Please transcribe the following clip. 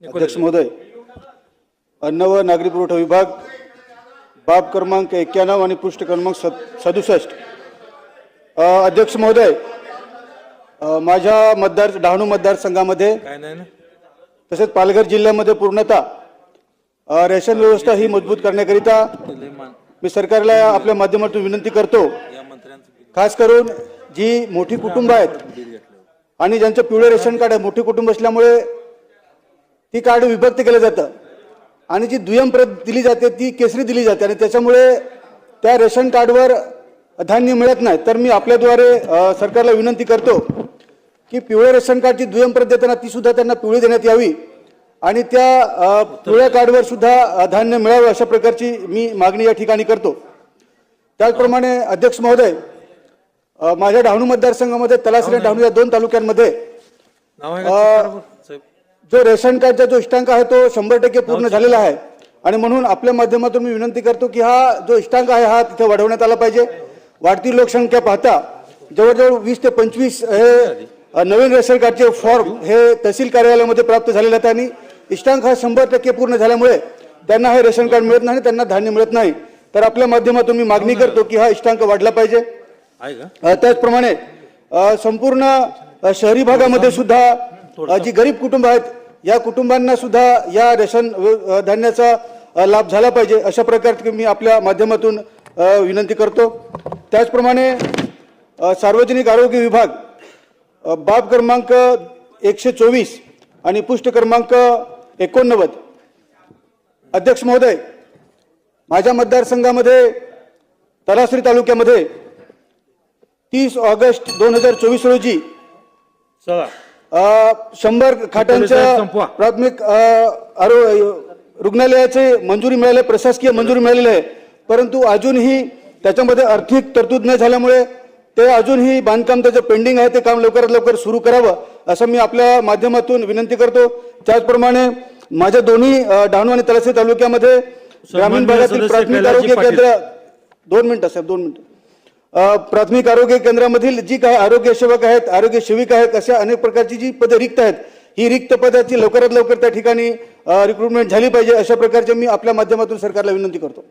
अध्यक्ष महोदय, अन्न व नागरी पुरवठा विभाग बाब क्रमांक 91 आणि पृष्ठ क्रमांक 67। अध्यक्ष महोदय, माझ्या डहाणू मतदारसंघामध्ये तसेच पालघर जिल्ह्यामध्ये पूर्णतः रेशन व्यवस्था ही मजबूत करण्याकरिता मी सरकारला आपल्या माध्यमातून विनंती करतो। खास करून जी मोठी कुटुंब आहेत आणि ज्यांचं पिवळे रेशन कार्ड आहे, मोठी कुटुंब असल्यामुळे ती कार्ड विभक्त केलं जातं आणि जी दुय्यम प्रत दिली जाते ती केसरी दिली जाते आणि त्याच्यामुळे त्या रेशन कार्डवर धान्य मिळत नाही। तर मी आपल्याद्वारे सरकारला विनंती करतो की पिवळे रेशन कार्डची दुय्यम प्रत देताना ती सुद्धा त्यांना पिवळी देण्यात यावी आणि त्या पिवळ्या कार्डवर सुद्धा धान्य मिळावे अशा प्रकारची मी मागणी या ठिकाणी करतो। त्याचप्रमाणे अध्यक्ष महोदय, माझ्या डहाणू मतदारसंघामध्ये तलासरी डहाणू या दोन तालुक्यांमध्ये जो रेशन कार्डचा जो इष्टांक आहे तो 100% पूर्ण झालेला आहे आणि म्हणून आपल्या माध्यमातून मी विनंती करतो की हा जो इष्टांक आहे हा तिथे वाढवण्यात आला पाहिजे। वाढती लोकसंख्या पाहता जवळजवळ 20 ते 25 हे नवीन रेशन कार्डचे फॉर्म हे तहसील कार्यालयामध्ये प्राप्त झालेले आहेत आणि इष्टांक हा 100% पूर्ण झाल्यामुळे त्यांना हे रेशन कार्ड मिळत नाही, त्यांना धान्य मिळत नाही। तर आपल्या माध्यमातून मी मागणी करतो की हा इष्टांक वाढला पाहिजे। त्याचप्रमाणे संपूर्ण शहरी भागामध्ये सुद्धा जी गरीब कुटुंब आहेत या कुटुंबांना सुद्धा या रेशन धान्याचा लाभ झाला पाहिजे अशा प्रकारची मी आपल्या माध्यमातून विनंती करतो। त्याचप्रमाणे सार्वजनिक आरोग्य विभाग बाब क्रमांक 124 आणि पृष्ठ क्रमांक 89। अध्यक्ष महोदय, माझ्या मतदारसंघामध्ये तलासरी तालुक्यामध्ये 30 ऑगस्ट 2024 रोजी 100 खाटांच्या प्राथमिक रुग्णालयाचे मंजुरी मिळाली, प्रशासकीय मंजुरी मिळालेली आहे, परंतु अजूनही त्याच्यामध्ये आर्थिक तरतूद न झाल्यामुळे ते अजूनही बांधकाम त्याचं पेंडिंग आहे, ते काम लवकरात लवकर सुरू करावं असं मी आपल्या माध्यमातून विनंती करतो। त्याचप्रमाणे माझ्या दोन्ही डहाणू आणि तलासरी तालुक्यामध्ये ग्रामीण भागातील प्राथमिक आरोग्य केंद्र 2 मिनिटं साहेब 2 मिनिटं प्राथमिक आरोग्य केंद्रामधील जी काही आरोग्य सेवक आहेत, आरोग्य सेविका आहेत, अशा अनेक प्रकारची जी पदे रिक्त आहेत ही रिक्त पदाची लवकरात लवकर त्या ठिकाणी रिक्रुटमेंट झाली पाहिजे अशा प्रकारचे मी आपल्या माध्यमातून सरकारला विनंती करतो।